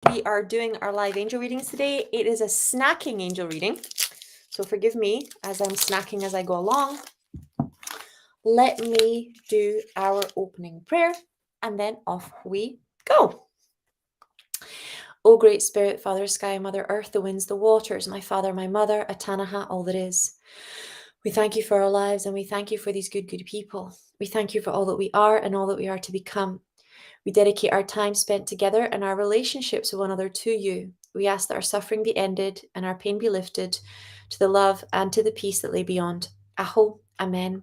We are doing our live angel readings today. It is a snacking angel reading, so forgive me as I'm snacking as I go along. Let me do our opening prayer, and then off we go. O Great Spirit, Father Sky, Mother Earth, the winds, the waters, my Father, my Mother, Atanaha, all that is. We thank you for our lives, and we thank you for these good people. We thank you for all that we are and all that we are to become. We dedicate our time spent together and our relationships with one another to you. We ask that our suffering be ended and our pain be lifted to the love and to the peace that lay beyond. Aho, Amen.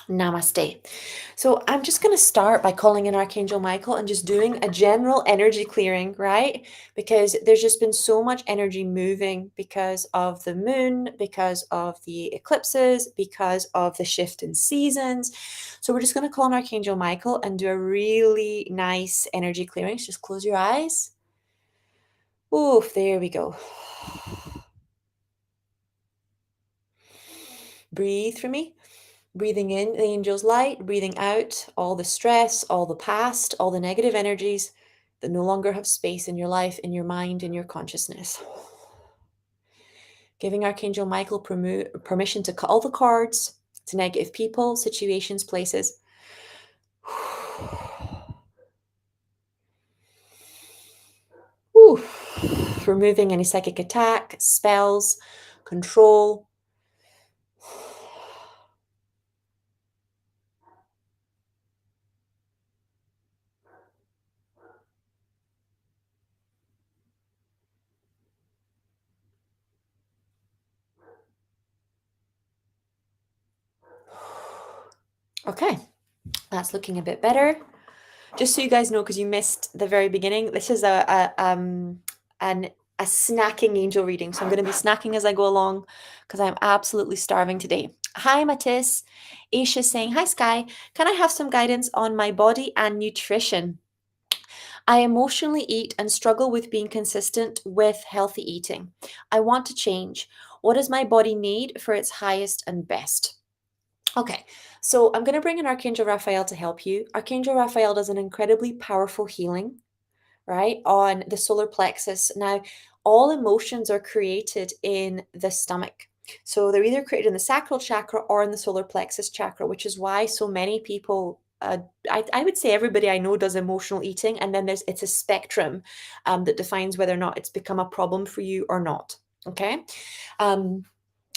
Namaste. So I'm just going to start by calling in Archangel Michael and just doing a general energy clearing, right? Because there's just been so much energy moving because of the moon, because of the eclipses, because of the shift in seasons. So we're just going to call in Archangel Michael and do a really nice energy clearing. So just close your eyes. Oof, there we go. Breathe for me. Breathing in the angel's light, breathing out all the stress, all the past, all the negative energies that no longer have space in your life, in your mind, in your consciousness. Giving Archangel Michael permission to cut all the cords to negative people, situations, places. Removing any psychic attack, spells, control. Okay, that's looking a bit better. Just so you guys know, because you missed the very beginning, this is a snacking angel reading. So I'm going to be snacking as I go along because I'm absolutely starving today. Hi, Matisse. Aisha saying, hi, Sky. Can I have some guidance on my body and nutrition? I emotionally eat and struggle with being consistent with healthy eating. I want to change. What does my body need for its highest and best? Okay, so I'm going to bring in Archangel Raphael to help you. Archangel Raphael does an incredibly powerful healing, right, on the solar plexus. Now, all emotions are created in the stomach. So they're either created in the sacral chakra or in the solar plexus chakra, which is why so many people, I would say everybody I know does emotional eating, and then it's a spectrum that defines whether or not it's become a problem for you or not. Okay.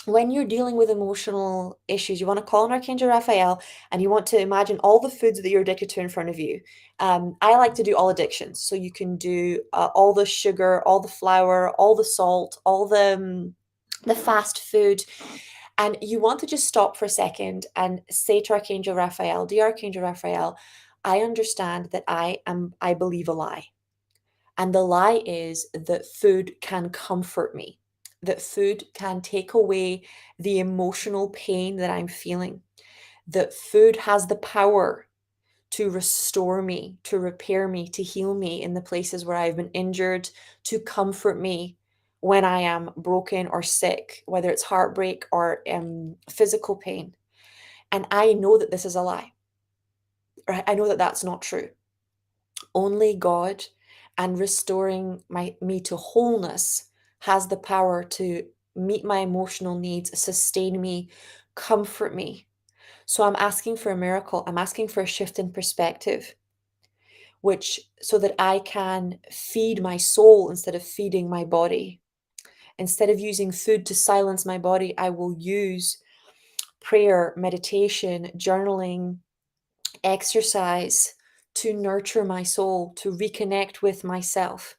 When you're dealing with emotional issues, you want to call on Archangel Raphael and you want to imagine all the foods that you're addicted to in front of you. I like to do all addictions. So you can do all the sugar, all the flour, all the salt, all the fast food. And you want to just stop for a second and say to Archangel Raphael, dear Archangel Raphael, I understand that I believe a lie. And the lie is that food can comfort me, that food can take away the emotional pain that I'm feeling, that food has the power to restore me, to repair me, to heal me in the places where I've been injured, to comfort me when I am broken or sick, whether it's heartbreak or physical pain. And I know that this is a lie. Right? I know that that's not true. Only God and restoring me to wholeness has the power to meet my emotional needs, sustain me, comfort me. So I'm asking for a miracle. I'm asking for a shift in perspective, which so that I can feed my soul instead of feeding my body. Instead of using food to silence my body, I will use prayer, meditation, journaling, exercise to nurture my soul, to reconnect with myself.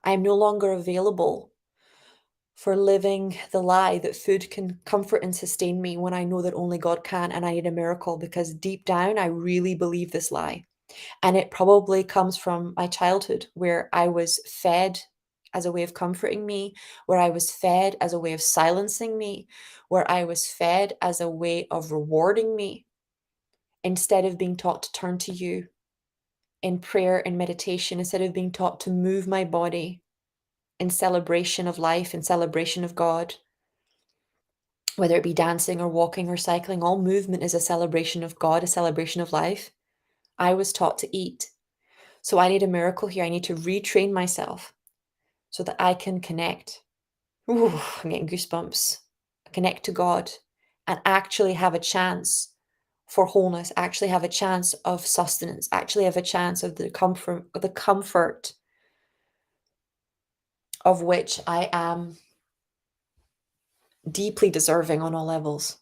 I am no longer available for living the lie that food can comfort and sustain me when I know that only God can, and I need a miracle, because deep down I really believe this lie. And it probably comes from my childhood, where I was fed as a way of comforting me, where I was fed as a way of silencing me, where I was fed as a way of rewarding me, instead of being taught to turn to you in prayer and meditation, instead of being taught to move my body in celebration of life, in celebration of God. Whether it be dancing or walking or cycling, all movement is a celebration of God, a celebration of life. I was taught to eat. So I need a miracle here. I need to retrain myself so that I can connect. Ooh, I'm getting goosebumps. Connect to God and actually have a chance for wholeness, actually have a chance of sustenance, actually have a chance of the comfort of which I am deeply deserving on all levels.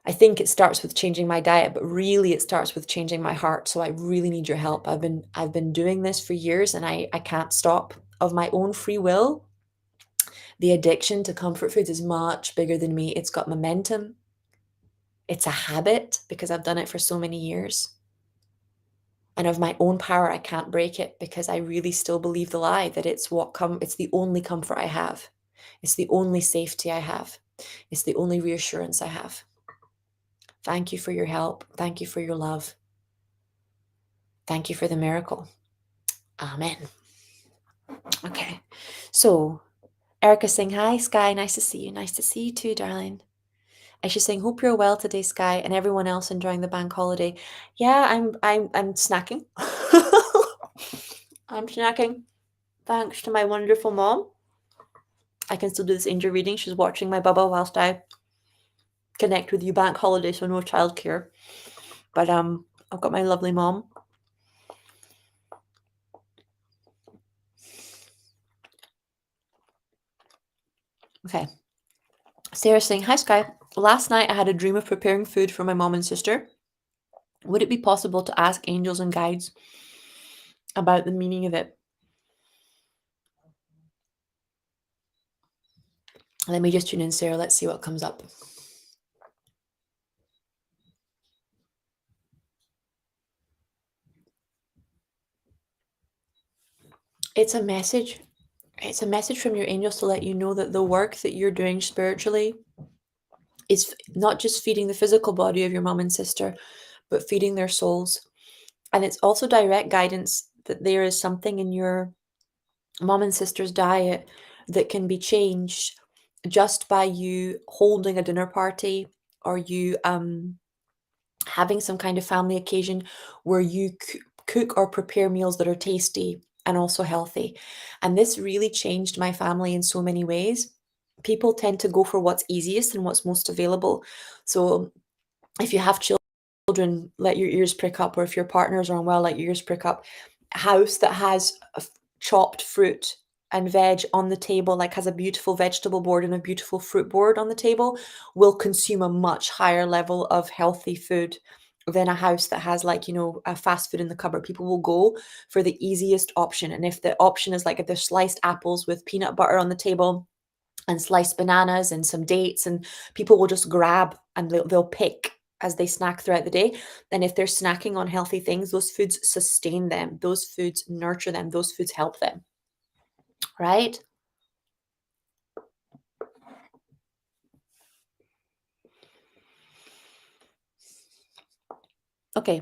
I think it starts with changing my diet, but really it starts with changing my heart. So I really need your help. I've been doing this for years and I can't stop of my own free will. The addiction to comfort foods is much bigger than me. It's got momentum. It's a habit because I've done it for so many years. And of my own power, I can't break it because I really still believe the lie that it's the only comfort I have. It's the only safety I have. It's the only reassurance I have. Thank you for your help. Thank you for your love. Thank you for the miracle. Amen. Okay. So Erica's saying, hi, Sky. Nice to see you. Nice to see you too, darling. She's saying, hope you're well today, Sky, and everyone else enjoying the bank holiday. Yeah, I'm snacking. I'm snacking. Thanks to my wonderful mom. I can still do this angel reading. She's watching my bubble whilst I connect with you bank holiday, so no childcare. But I've got my lovely mom. Okay. Sarah's saying, hi, Sky. Last night I had a dream of preparing food for my mom and sister. Would it be possible to ask angels and guides about the meaning of it? Let me just tune in, Sarah. Let's see what comes up. It's a message. It's a message from your angels to let you know that the work that you're doing spiritually is not just feeding the physical body of your mom and sister, but feeding their souls. And it's also direct guidance that there is something in your mom and sister's diet that can be changed just by you holding a dinner party or you having some kind of family occasion where you cook or prepare meals that are tasty and also healthy. And this really changed my family in so many ways. People tend to go for what's easiest and what's most available. So if you have children, let your ears prick up, or if your partners are unwell, let your ears prick up. A house that has chopped fruit and veg on the table, like has a beautiful vegetable board and a beautiful fruit board on the table, will consume a much higher level of healthy food than a house that has, like, a fast food in the cupboard. People will go for the easiest option. And if the option is like if there's sliced apples with peanut butter on the table and sliced bananas and some dates, and people will just grab and they'll pick as they snack throughout the day. And if they're snacking on healthy things, those foods sustain them, those foods nurture them, those foods help them, right? Okay,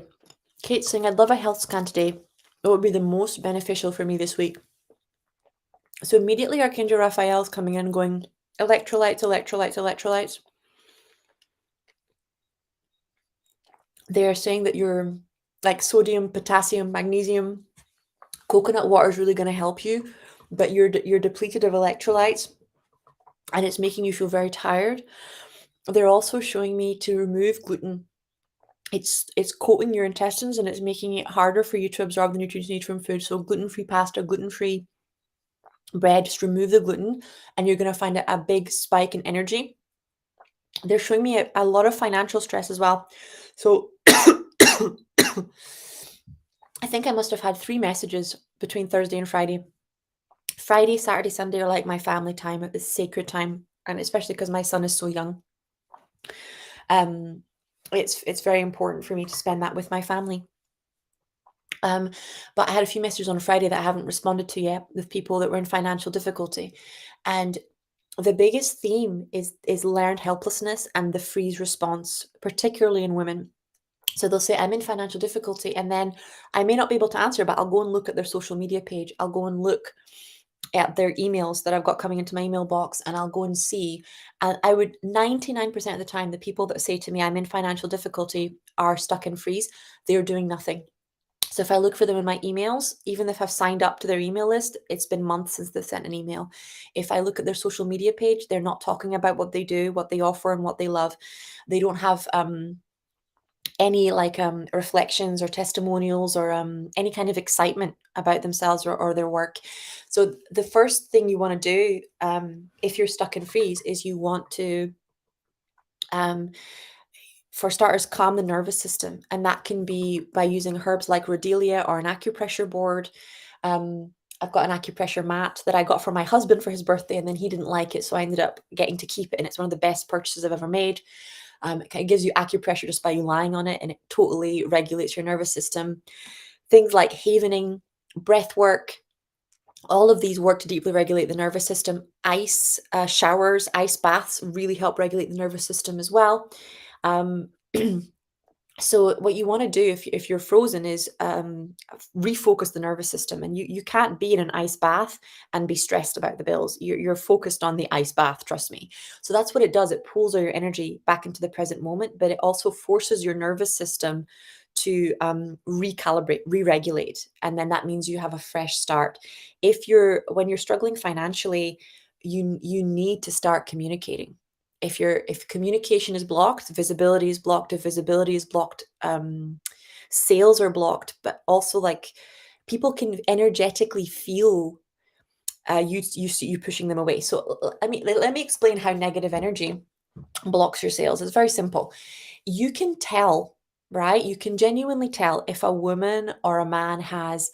Kate's saying, I'd love a health scan today. It would be the most beneficial for me this week. So immediately Archangel Raphael's coming in going, electrolytes, electrolytes, electrolytes. They're saying that you're like sodium, potassium, magnesium, coconut water is really going to help you, but you're depleted of electrolytes and it's making you feel very tired. They're also showing me to remove gluten. It's coating your intestines and it's making it harder for you to absorb the nutrients you need from food. So gluten-free pasta, gluten-free bread, just remove the gluten and you're going to find a big spike in energy. They're showing me a lot of financial stress as well. So I think I must have had 3 messages between Thursday and Friday. Friday, Saturday, Sunday are like my family time. It was sacred time, and especially because my son is so young. It's very important for me to spend that with my family. But I had a few messages on Friday that I haven't responded to yet with people that were in financial difficulty. And the biggest theme is learned helplessness and the freeze response, particularly in women. So they'll say, I'm in financial difficulty, and then I may not be able to answer, but I'll go and look at their social media page. I'll go and look at their emails that I've got coming into my email box, and I'll go and see. And I would 99% of the time, the people that say to me, I'm in financial difficulty, are stuck in freeze. They're doing nothing. So if I look for them in my emails, even if I've signed up to their email list, it's been months since they've sent an email. If I look at their social media page, they're not talking about what they do, what they offer, and what they love. They don't have any like reflections or testimonials or any kind of excitement about themselves or their work. So the first thing you want to do if you're stuck in freeze is you want to um, for starters, calm the nervous system. And that can be by using herbs like rhodelia or an acupressure board. Um, I've got an acupressure mat that I got for my husband for his birthday, and then he didn't like it. So I ended up getting to keep it. And it's one of the best purchases I've ever made. It gives you acupressure just by you lying on it, and it totally regulates your nervous system. Things like havening, breath work, all of these work to deeply regulate the nervous system. Ice showers, ice baths really help regulate the nervous system as well. Um, so what you want to do if you're frozen is refocus the nervous system, and you can't be in an ice bath and be stressed about the bills. You're focused on the ice bath, trust me. So that's what it does. It pulls all your energy back into the present moment, but it also forces your nervous system to recalibrate, re-regulate, and then that means you have a fresh start. When you're struggling financially, you need to start communicating. If communication is blocked, visibility is blocked. If visibility is blocked, sales are blocked. But also, like, people can energetically feel you pushing them away. So let me explain how negative energy blocks your sales. It's very simple. You can tell, right? You can genuinely tell if a woman or a man has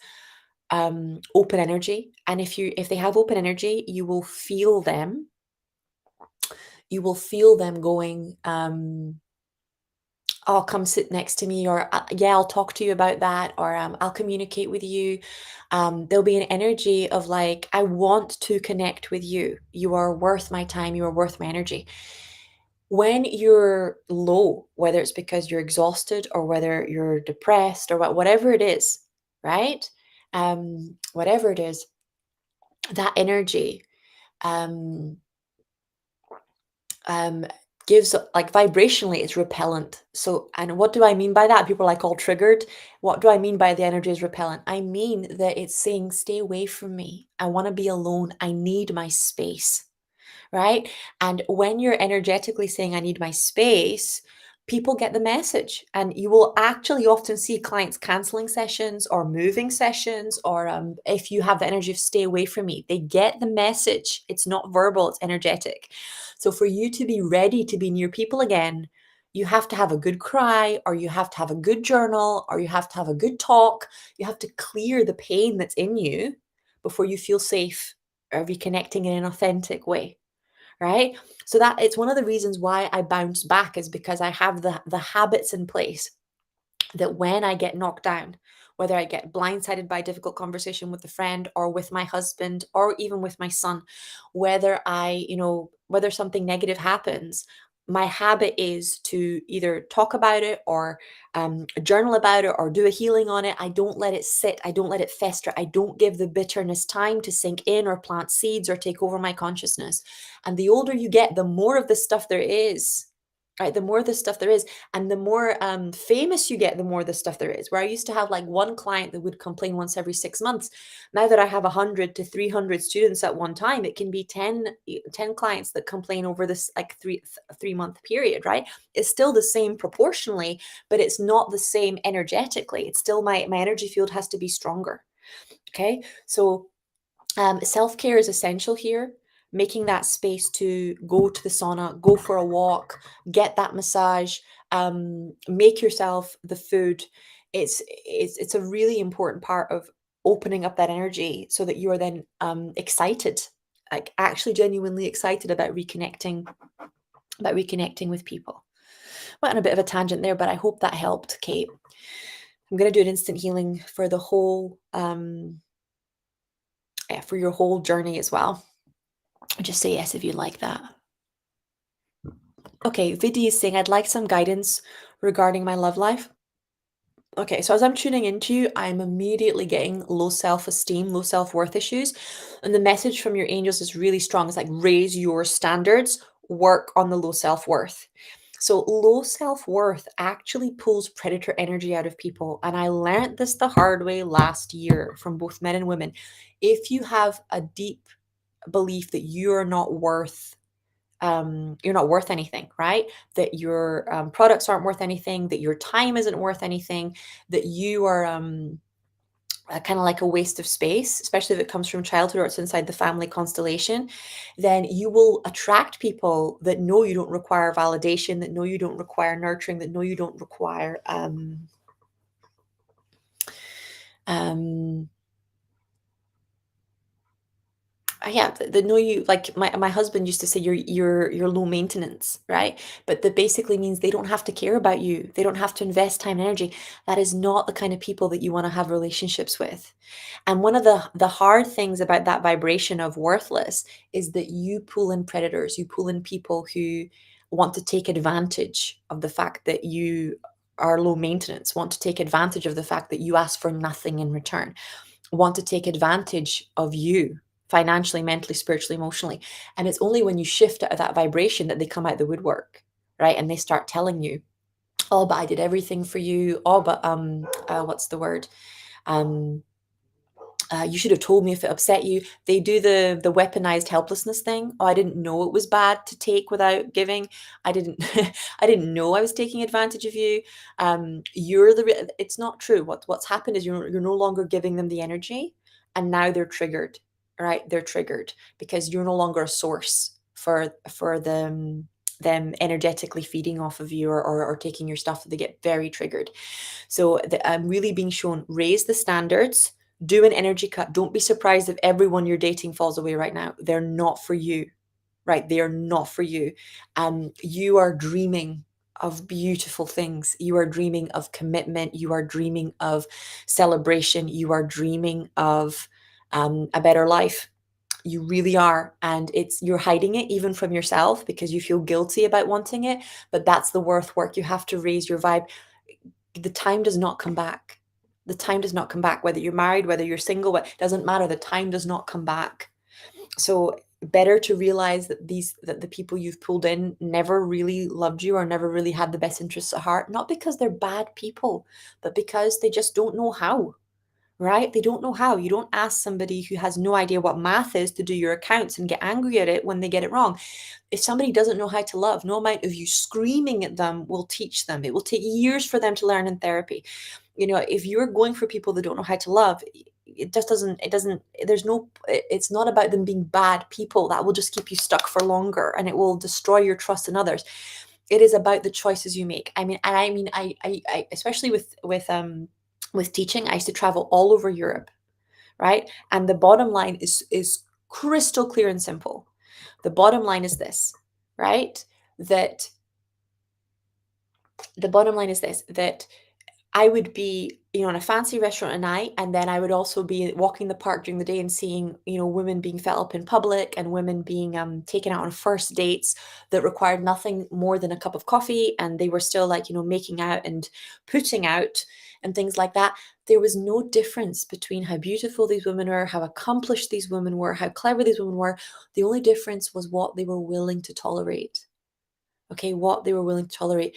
open energy, and if they have open energy, you will feel them going, "Oh, come sit next to me," or "Yeah, I'll talk to you about that," or "I'll communicate with you." There'll be an energy of like, "I want to connect with you. You are worth my time. You are worth my energy." When you're low, whether it's because you're exhausted or whether you're depressed or whatever it is, right? Whatever it is, that energy um, um, gives like vibrationally, it's repellent. So, and what do I mean by that? People are like all triggered. What do I mean by the energy is repellent? I mean that it's saying, stay away from me. I want to be alone. I need my space. Right? And when you're energetically saying, I need my space, people get the message. And you will actually often see clients canceling sessions or moving sessions, or if you have the energy of stay away from me, they get the message. It's not verbal, it's energetic. So for you to be ready to be near people again, you have to have a good cry, or you have to have a good journal, or you have to have a good talk. You have to clear the pain that's in you before you feel safe or reconnecting in an authentic way. Right? So that it's one of the reasons why I bounce back, is because I have the habits in place that when I get knocked down, whether I get blindsided by a difficult conversation with a friend or with my husband or even with my son, whether something negative happens, my habit is to either talk about it or journal about it or do a healing on it. I don't let it sit. I don't let it fester. I don't give the bitterness time to sink in or plant seeds or take over my consciousness. And the older you get, the more of this stuff there is. Right, the more of this stuff there is, and the more famous you get, the more of this stuff there is. Where I used to have like one client that would complain once every 6 months. Now that I have 100 to 300 students at one time, it can be 10 clients that complain over this like 3 month period, right? It's still the same proportionally, but it's not the same energetically. It's still my energy field has to be stronger. Okay, so self-care is essential here. Making that space to go to the sauna, go for a walk, get that massage, make yourself the food. It's a really important part of opening up that energy so that you are then excited, like actually genuinely excited about reconnecting with people. Went on a bit of a tangent there, but I hope that helped, Kate. I'm going to do an instant healing for the whole for your whole journey as well. Just say yes if you'd like that. Okay, Vidya is saying, I'd like some guidance regarding my love life. Okay, so as I'm tuning into you, I'm immediately getting low self-esteem, low self-worth issues. And the message from your angels is really strong. It's like, raise your standards, work on the low self-worth. So low self-worth actually pulls predator energy out of people. And I learned this the hard way last year from both men and women. If you have a deep belief that you're not worth anything, right? That your products aren't worth anything, that your time isn't worth anything, that you are kind of like a waste of space, especially if it comes from childhood or it's inside the family constellation, then you will attract people that know you don't require validation, that know you don't require nurturing, that know you don't require um yeah, the know you, like my husband used to say, you're low maintenance, right? But that basically means they don't have to care about you, they don't have to invest time and energy. That is not the kind of people that you want to have relationships with. And one of the hard things about that vibration of worthless is that you pull in predators, you pull in people who want to take advantage of the fact that you are low maintenance, want to take advantage of the fact that you ask for nothing in return, want to take advantage of you financially, mentally, spiritually, emotionally. And it's only when you shift out of that vibration that they come out the woodwork, right? And they start telling you, oh, but I did everything for you. Oh, but what's the word? Um, you should have told me if it upset you. They do the weaponized helplessness thing. Oh, I didn't know it was bad to take without giving. I didn't I didn't know I was taking advantage of you. It's not true. What's happened is you're no longer giving them the energy, and now they're triggered. Right? They're triggered because you're no longer a source for them energetically feeding off of you, or taking your stuff. They get very triggered. So I'm really being shown, raise the standards, do an energy cut. Don't be surprised if everyone you're dating falls away right now. They're not for you, right? They are not for you. You are dreaming of beautiful things. You are dreaming of commitment. You are dreaming of celebration. You are dreaming of a better life. You really are. And you're hiding it even from yourself because you feel guilty about wanting it. But that's the work. You have to raise your vibe. The time does not come back. The time does not come back, whether you're married, whether you're single, it doesn't matter. The time does not come back. So better to realize that the people you've pulled in never really loved you or never really had the best interests at heart, not because they're bad people, but because they just don't know how. Right? They don't know how. You don't ask somebody who has no idea what math is to do your accounts and get angry at it when they get it wrong. If somebody doesn't know how to love, no amount of you screaming at them will teach them. It will take years for them to learn in therapy. If you're going for people that don't know how to love, it's not about them being bad people. That will just keep you stuck for longer and it will destroy your trust in others. It is about the choices you make. I especially with teaching, I used to travel all over Europe, right? And the bottom line is crystal clear and simple. The bottom line is this, right? That the bottom line is this, that I would be, in a fancy restaurant at night, and then I would also be walking the park during the day and seeing, women being fed up in public and women being taken out on first dates that required nothing more than a cup of coffee, and they were still like, making out and putting out and things like that. There was no difference between how beautiful these women were, how accomplished these women were, how clever these women were. The only difference was what they were willing to tolerate. Okay, what they were willing to tolerate.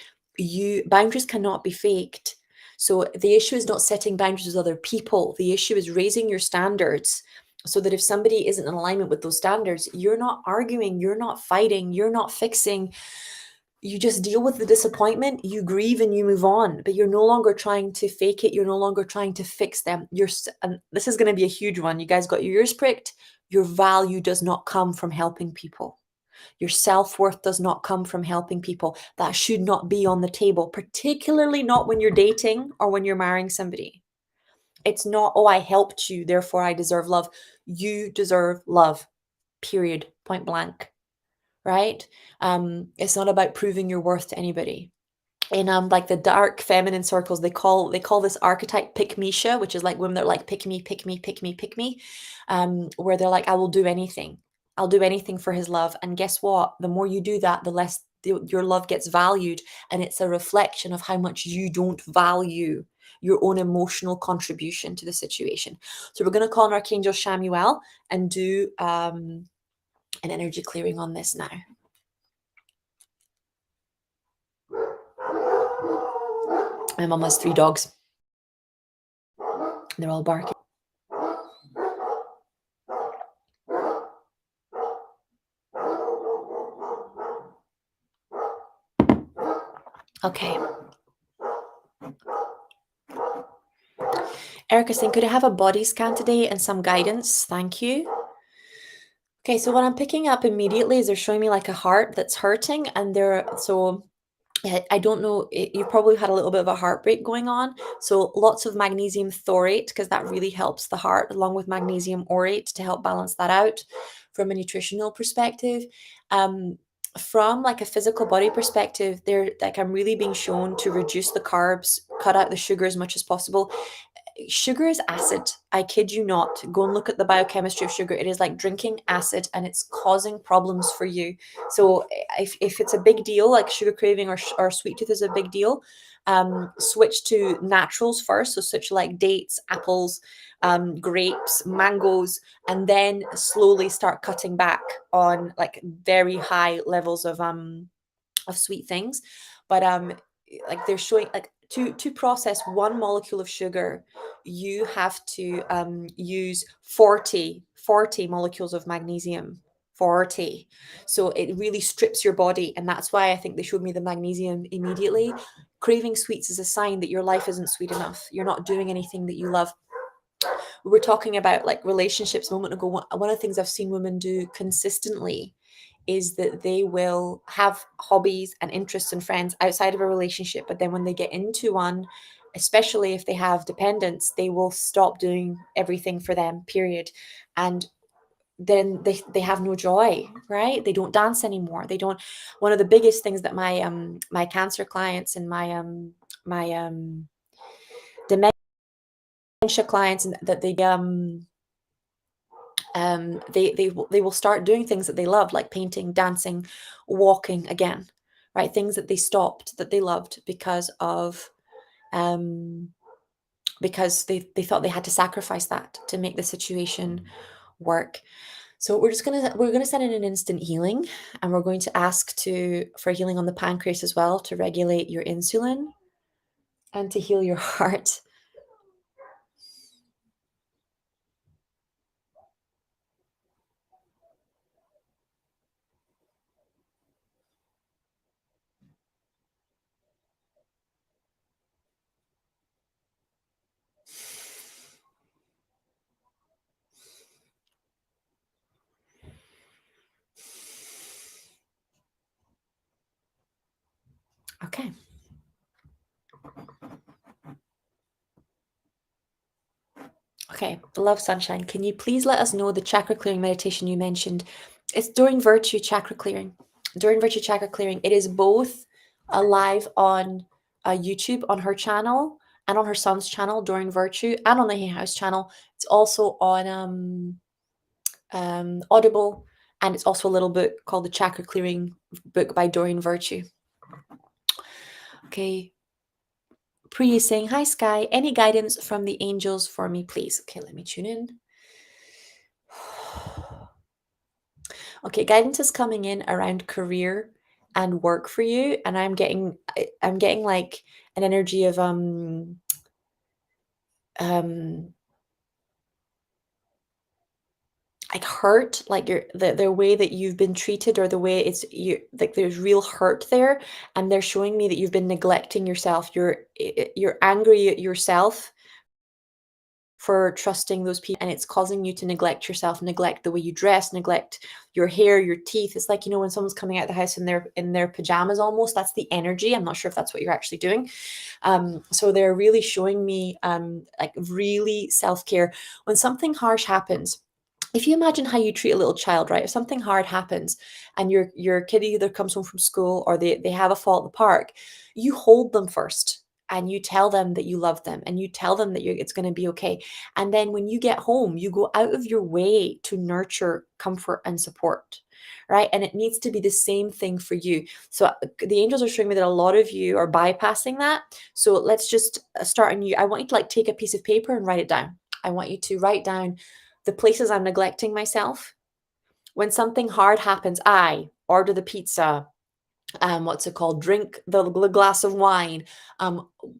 Boundaries cannot be faked. So the issue is not setting boundaries with other people. The issue is raising your standards so that if somebody isn't in alignment with those standards, you're not arguing, you're not fighting, you're not fixing. You just deal with the disappointment, you grieve and you move on, but you're no longer trying to fake it. You're no longer trying to fix them. And this is going to be a huge one. You guys got your ears pricked. Your value does not come from helping people. Your self-worth does not come from helping people. That should not be on the table, particularly not when you're dating or when you're marrying somebody. It's not, oh, I helped you, therefore I deserve love. You deserve love, period, point blank, right? It's not about proving your worth to anybody. In like the dark feminine circles, they call this archetype pick-me-sha, which is like women that are like pick me, pick me, pick me, pick me, where they're like, I will do anything. I'll do anything for his love. And guess what? The more you do that, the less your love gets valued, and it's a reflection of how much you don't value your own emotional contribution to the situation. So we're going to call on Archangel Shamuel and do an energy clearing on this now. My mum has 3 dogs. They're all barking. Okay. Erica's saying, could I have a body scan today and some guidance? Thank you. Okay, so what I'm picking up immediately is they're showing me like a heart that's hurting, and yeah, I don't know, you've probably had a little bit of a heartbreak going on. So lots of magnesium thorate, because that really helps the heart, along with magnesium orate to help balance that out from a nutritional perspective. Um, from like a physical body perspective, they're like, I'm really being shown to reduce the carbs, cut out the sugar as much as possible. Sugar is acid. I kid you not. Go and look at the biochemistry of sugar. It is like drinking acid, and it's causing problems for you. So if it's a big deal, like sugar craving or sweet tooth is a big deal, switch to naturals first. So such like dates, apples, grapes, mangoes, and then slowly start cutting back on like very high levels of sweet things. But like they're showing like to process 1 molecule of sugar, you have to use 40 molecules of magnesium. 40. So it really strips your body, and that's why I think they showed me the magnesium immediately. Craving sweets is a sign that your life isn't sweet enough. You're not doing anything that you love. We were talking about like relationships a moment ago. One of the things I've seen women do consistently is that they will have hobbies and interests and friends outside of a relationship, but then when they get into one, especially if they have dependents, they will stop doing everything for them, period. And then they have no joy, right? They don't dance anymore. They don't. One of the biggest things that my cancer clients and my dementia clients, and that they will start doing things that they love, like painting, dancing, walking again, right? Things that they stopped that they loved um because they thought they had to sacrifice that to make the situation work. So we're gonna send in an instant healing, and we're going to ask to for healing on the pancreas as well, to regulate your insulin and to heal your heart. Okay. Okay, love sunshine. Can you please let us know the chakra clearing meditation you mentioned? It's during virtue chakra clearing. During virtue chakra clearing, it is both live on YouTube on her channel and on her son's channel, During Virtue, and on the Hay House channel. It's also on Audible, and it's also a little book called the Chakra Clearing Book by Doreen Virtue. Okay. Priya is saying, hi Sky, any guidance from the angels for me, please? Okay, let me tune in. Okay, guidance is coming in around career and work for you, and I'm getting like an energy of um like hurt, like the way that you've been treated, or the way it's you, like there's real hurt there, and they're showing me that you've been neglecting yourself. You're angry at yourself for trusting those people, and it's causing you to neglect yourself, neglect the way you dress, neglect your hair, your teeth. It's like, when someone's coming out the house in their pajamas almost, that's the energy. I'm not sure if that's what you're actually doing. So they're really showing me like really self-care. When something harsh happens, if you imagine how you treat a little child, right? If something hard happens and your kid either comes home from school or they have a fall at the park, you hold them first, and you tell them that you love them, and you tell them that it's going to be okay. And then when you get home, you go out of your way to nurture comfort and support, right? And it needs to be the same thing for you. So the angels are showing me that a lot of you are bypassing that. So let's just start anew. I want you to like take a piece of paper and write it down. I want you to write down the places I'm neglecting myself. When something hard happens, I order the pizza, what's it called? Drink the glass of wine.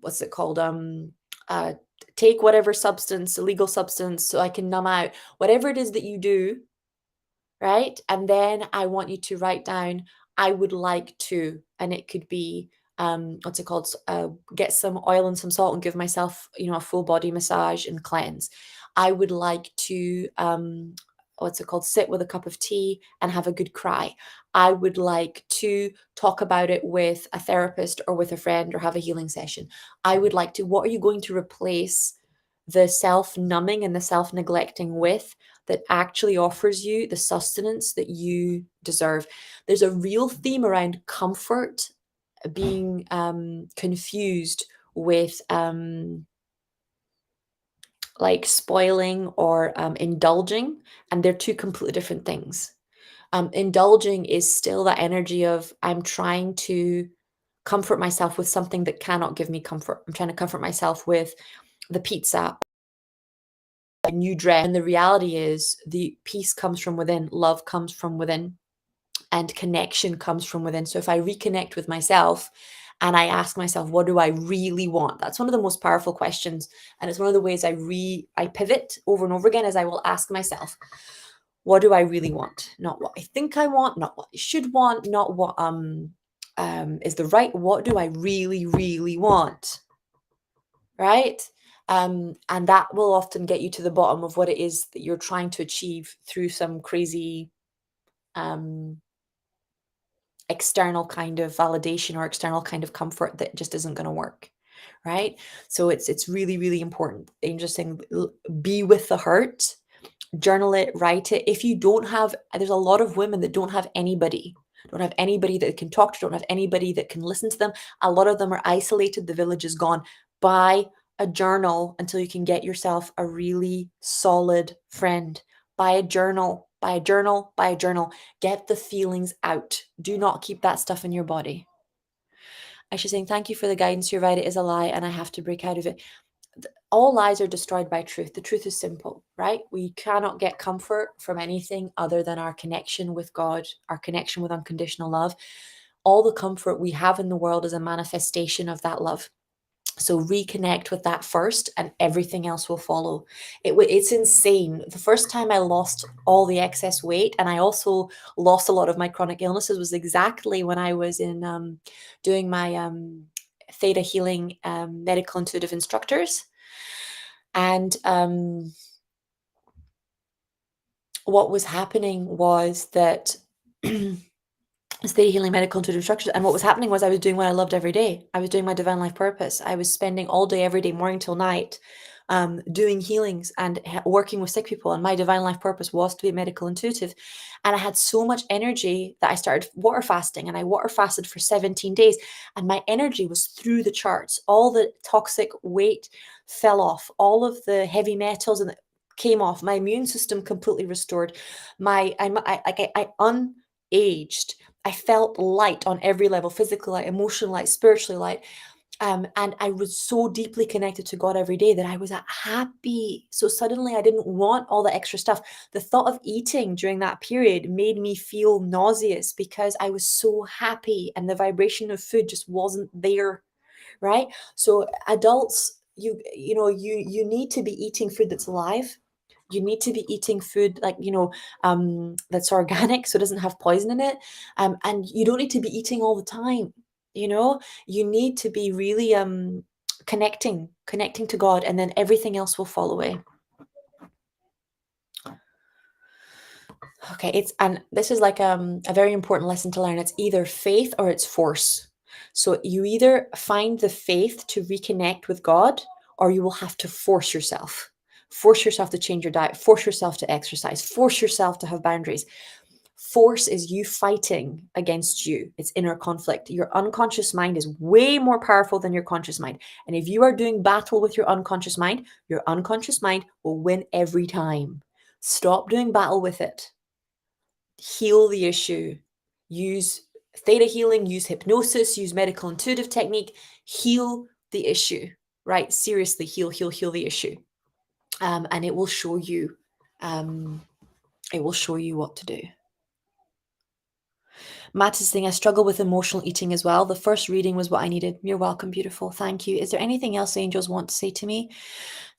What's it called? Uh, take whatever substance, illegal substance, so I can numb out. Whatever it is that you do, right? And then I want you to write down, I would like to, and it could be, what's it called? Get some oil and some salt and give myself, a full body massage and cleanse. I would like to, what's it called? Sit with a cup of tea and have a good cry. I would like to talk about it with a therapist or with a friend or have a healing session. I would like to, what are you going to replace the self numbing and the self neglecting with that actually offers you the sustenance that you deserve? There's a real theme around comfort being confused with like spoiling or indulging, and they're two completely different things. Indulging is still that energy of I'm trying to comfort myself with something that cannot give me comfort. I'm trying to comfort myself with the pizza, a new dress. And the reality is the peace comes from within, love comes from within, and connection comes from within. So if I reconnect with myself and I ask myself, what do I really want? That's one of the most powerful questions. And it's one of the ways I pivot over and over again, as I will ask myself, what do I really want? Not what I think I want, not what I should want, not what is the right, what do I really, really want? Right? And that will often get you to the bottom of what it is that you're trying to achieve through some crazy um, external kind of validation or external kind of comfort that just isn't going to work. Right? So it's really, really important. Interesting. Be with the hurt, journal it, write it. If you don't have, there's a lot of women that don't have anybody that can talk to, don't have anybody that can listen to them. A lot of them are isolated. The village is gone. Buy a journal until you can get yourself a really solid friend. Buy a journal, buy a journal, buy a journal. Get the feelings out. Do not keep that stuff in your body. Aisha saying, thank you for the guidance. You're right, it is a lie and I have to break out of it. All lies are destroyed by truth. The truth is simple, right? We cannot get comfort from anything other than our connection with God, our connection with unconditional love. All the comfort we have in the world is a manifestation of that love. So reconnect with that first and everything else will follow. It's insane. The first time I lost all the excess weight and I also lost a lot of my chronic illnesses was exactly when I was in doing my theta healing medical intuitive instructors. And what was happening was that theta healing medical intuitive instructors, and what was happening was I was doing what I loved every day. I was doing my divine life purpose. I was spending all day, every day, morning till night, doing healings and working with sick people. And my divine life purpose was to be medical intuitive. And I had so much energy that I started water fasting, and I water fasted for 17 days. And my energy was through the charts. All the toxic weight fell off. All of the heavy metals and came off. My immune system completely restored. I unaged. I felt light on every level, physically light, emotionally light, spiritually light. And I was so deeply connected to God every day that I was happy. So suddenly I didn't want all the extra stuff. The thought of eating during that period made me feel nauseous because I was so happy and the vibration of food just wasn't there. Right? So adults, you need to be eating food that's alive. You need to be eating food like, that's organic, so it doesn't have poison in it. And you don't need to be eating all the time. You need to be really connecting to God, and then everything else will fall away. Okay, and this is like a very important lesson to learn. It's either faith or it's force. So you either find the faith to reconnect with God, or you will have to force yourself. Force yourself to change your diet, force yourself to exercise, force yourself to have boundaries. Force is you fighting against you. It's inner conflict. Your unconscious mind is way more powerful than your conscious mind. And if you are doing battle with your unconscious mind will win every time. Stop doing battle with it. Heal the issue. Use theta healing, use hypnosis, use medical intuitive technique. Heal the issue, right? Seriously, heal the issue. And it will show you what to do. Matt is saying, I struggle with emotional eating as well. The first reading was what I needed. You're welcome, beautiful. Thank you. Is there anything else angels want to say to me?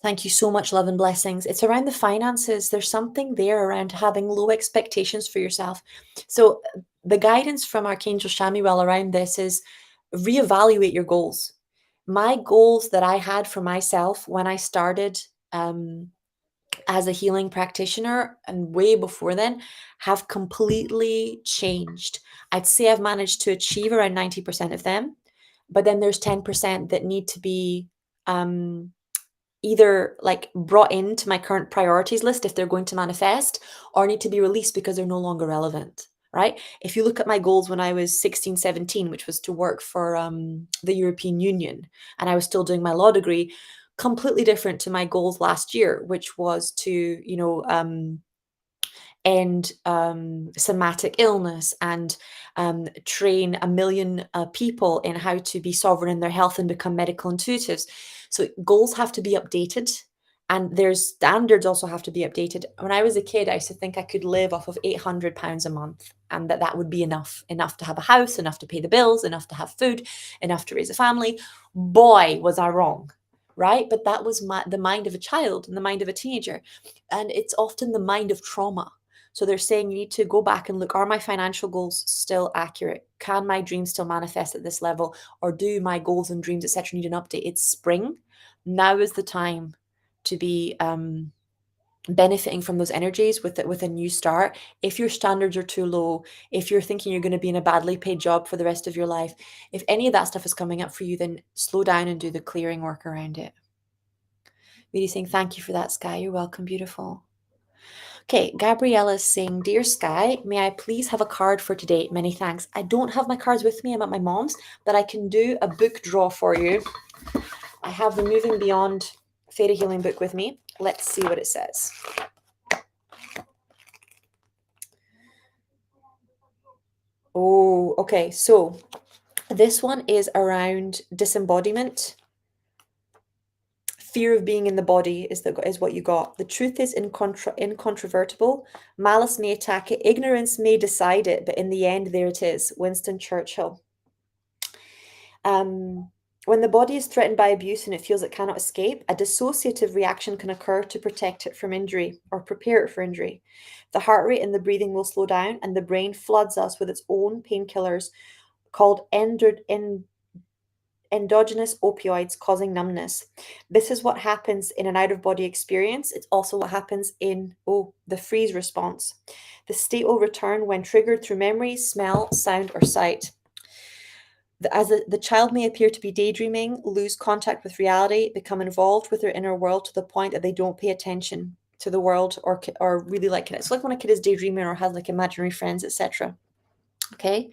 Thank you so much, love and blessings. It's around the finances. There's something there around having low expectations for yourself. So the guidance from Archangel Shamuel around this is reevaluate your goals. My goals that I had for myself when I started as a healing practitioner and way before then have completely changed. I'd say I've managed to achieve around 90% of them, but then there's 10% that need to be um, either like brought into my current priorities list if they're going to manifest, or need to be released because they're no longer relevant. Right? If you look at my goals when I was 16, 17, which was to work for the European Union, and I was still doing my law degree, completely different to my goals last year, which was to, end somatic illness and train 1 million people in how to be sovereign in their health and become medical intuitives. So goals have to be updated, and their standards also have to be updated. When I was a kid, I used to think I could live off of £800 a month, and that would be enough to have a house, enough to pay the bills, enough to have food, enough to raise a family. Boy, was I wrong. Right? But that was the mind of a child and the mind of a teenager. And it's often the mind of trauma. So they're saying you need to go back and look, are my financial goals still accurate? Can my dreams still manifest at this level? Or do my goals and dreams, etc., need an update? It's spring. Now is the time to be benefiting from those energies with a new start. If your standards are too low, if you're thinking you're going to be in a badly paid job for the rest of your life, if any of that stuff is coming up for you, then slow down and do the clearing work around it. Really saying thank you for that, Sky. You're welcome, beautiful. Okay, Gabriella is saying, Dear Sky, may I please have a card for today? Many thanks. I don't have my cards with me. I'm at my mom's, but I can do a book draw for you. I have the Moving Beyond Fairy Healing book with me. Let's see what it says. Oh, okay. So this one is around disembodiment. Fear of being in the body is what you got. The truth is incontrovertible. Malice may attack it. Ignorance may decide it. But in the end, there it is. Winston Churchill. When the body is threatened by abuse and it feels it cannot escape, a dissociative reaction can occur to protect it from injury or prepare it for injury. The heart rate and the breathing will slow down, and the brain floods us with its own painkillers called endogenous opioids, causing numbness. This is what happens in an out-of-body experience. It's also what happens in the freeze response. The state will return when triggered through memory, smell, sound, or sight. As the child may appear to be daydreaming, lose contact with reality, become involved with their inner world to the point that they don't pay attention to the world or really like it. It's like when a kid is daydreaming or has like imaginary friends, etc. Okay.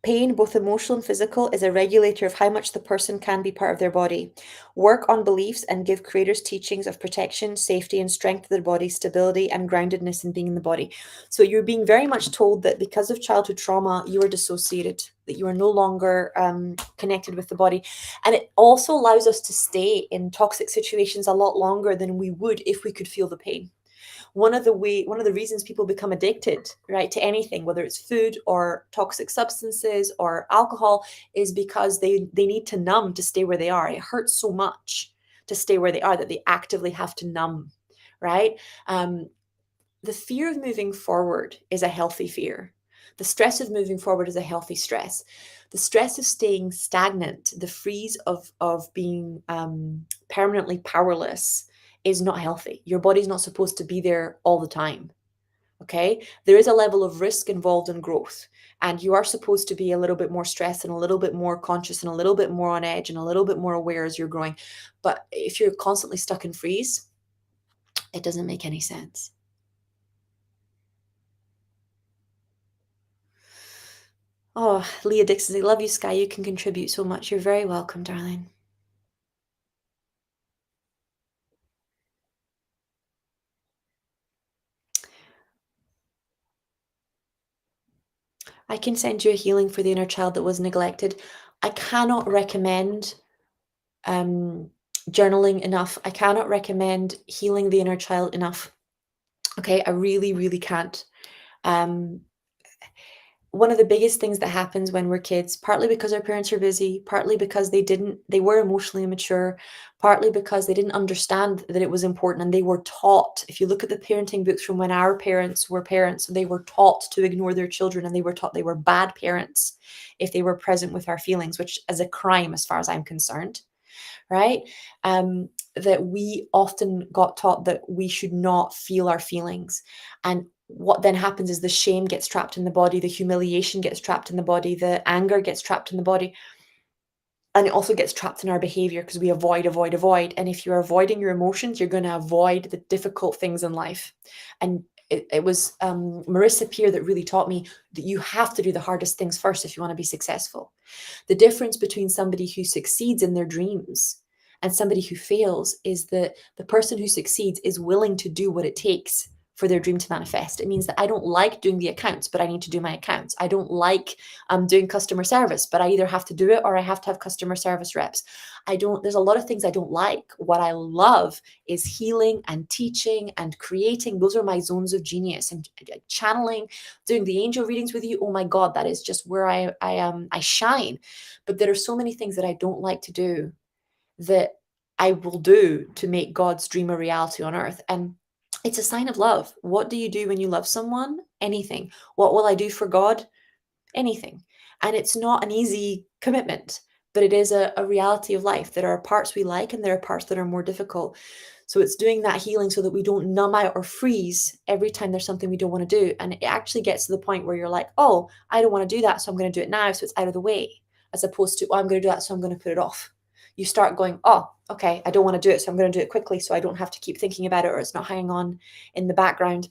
Pain, both emotional and physical, is a regulator of how much the person can be part of their body. Work on beliefs and give creators teachings of protection, safety, and strength of the body, stability, and groundedness in being in the body. So you're being very much told that because of childhood trauma, you are dissociated, that you are no longer connected with the body. And it also allows us to stay in toxic situations a lot longer than we would if we could feel the pain. One of the reasons people become addicted, right, to anything, whether it's food or toxic substances or alcohol, is because they need to numb to stay where they are. It hurts so much to stay where they are that they actively have to numb, right? The fear of moving forward is a healthy fear. The stress of moving forward is a healthy stress. The stress of staying stagnant, the freeze of being permanently powerless, is not healthy. Your body's not supposed to be there all the time. Okay? There is a level of risk involved in growth, and you are supposed to be a little bit more stressed and a little bit more conscious and a little bit more on edge and a little bit more aware as you're growing. But if you're constantly stuck in freeze, it doesn't make any sense. Oh, Leah Dixon, I love you, Sky. You can contribute so much. You're very welcome, darling. I can send you a healing for the inner child that was neglected. I cannot recommend journaling enough. I cannot recommend healing the inner child enough. Okay, I really, really can't. one of the biggest things that happens when we're kids, partly because our parents are busy, partly because they were emotionally immature, partly because they didn't understand that it was important and they were taught. If you look at the parenting books from when our parents were parents, they were taught to ignore their children and they were taught they were bad parents if they were present with our feelings, which is a crime as far as I'm concerned, right? That we often got taught that we should not feel our feelings. And what then happens is the shame gets trapped in the body, the humiliation gets trapped in the body, the anger gets trapped in the body. And it also gets trapped in our behavior because we avoid, avoid, avoid. And if you're avoiding your emotions, you're going to avoid the difficult things in life. And it was Marissa Peer that really taught me that you have to do the hardest things first if you want to be successful. The difference between somebody who succeeds in their dreams and somebody who fails is that the person who succeeds is willing to do what it takes for their dream to manifest. It means that I don't like doing the accounts, but I need to do my accounts. I don't like doing customer service, but I either have to do it or I have to have customer service reps. There's a lot of things I don't like. What I love is healing and teaching and creating. Those are my zones of genius, and channeling, doing the angel readings with you. Oh my God, that is just where I shine. But there are so many things that I don't like to do that I will do to make God's dream a reality on earth. And it's a sign of love. What do you do when you love someone? Anything. What will I do for God? Anything. And it's not an easy commitment, but it is a reality of life. There are parts we like and there are parts that are more difficult. So it's doing that healing so that we don't numb out or freeze every time there's something we don't want to do. And it actually gets to the point where you're like, oh, I don't want to do that, so I'm going to do it now, so it's out of the way, as opposed to, oh, I'm going to do that, so I'm going to put it off. You start going, oh, okay, I don't want to do it, so I'm going to do it quickly so I don't have to keep thinking about it or it's not hanging on in the background.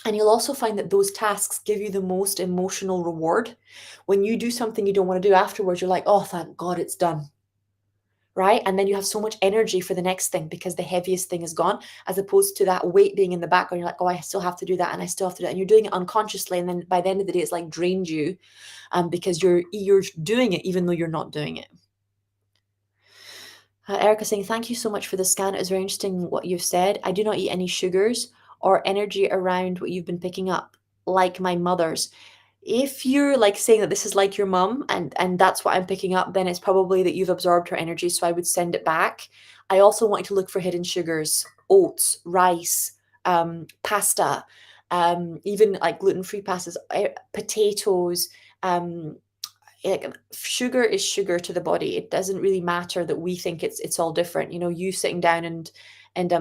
And you'll also find that those tasks give you the most emotional reward. When you do something you don't want to do afterwards, you're like, oh, thank God it's done. Right? And then you have so much energy for the next thing because the heaviest thing is gone, as opposed to that weight being in the background. You're like, oh, I still have to do that and I still have to do that. And you're doing it unconsciously. And then by the end of the day, it's like drained you because you're doing it even though you're not doing it. Erica saying, thank you so much for the scan. It was very interesting what you've said. I do not eat any sugars or energy around what you've been picking up, like my mother's. If you're like saying that this is like your mum and that's what I'm picking up, then it's probably that you've absorbed her energy. So I would send it back. I also want you to look for hidden sugars, oats, rice, pasta, even like gluten-free pastas, potatoes, like sugar is sugar to the body. It doesn't really matter that we think it's all different. You know, you sitting down and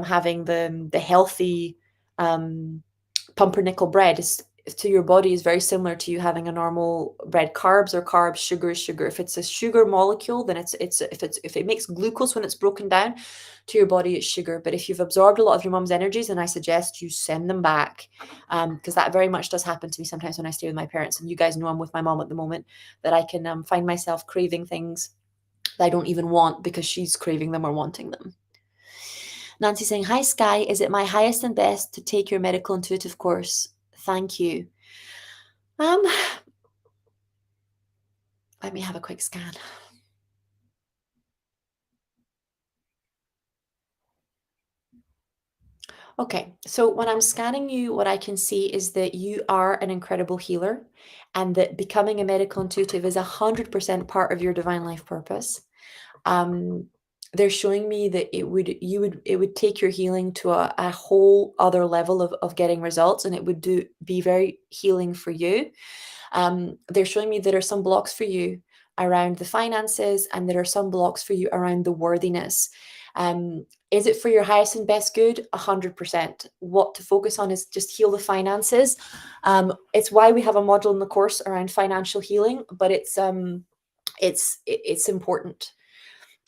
having the healthy pumpernickel bread is to your body is very similar to you having a normal bread. Carbs are carbs, sugar is sugar. If it's a sugar molecule, then it's if it makes glucose when it's broken down to your body, it's sugar. But if you've absorbed a lot of your mom's energies, then I suggest you send them back, because that very much does happen to me sometimes when I stay with my parents. And you guys know I'm with my mom at the moment, that I can find myself craving things that I don't even want because she's craving them or wanting them. Nancy saying, hi, Sky. Is it my highest and best to take your medical intuitive course? Thank you. Let me have a quick scan. Okay, so when I'm scanning you, what I can see is that you are an incredible healer and that becoming a medical intuitive is 100% part of your divine life purpose. Um, they're showing me that it would take your healing to a whole other level of getting results, and it would be very healing for you. They're showing me there are some blocks for you around the finances, and there are some blocks for you around the worthiness. Is it for your highest and best good? 100%. What to focus on is just heal the finances. It's why we have a module in the course around financial healing, but it's important.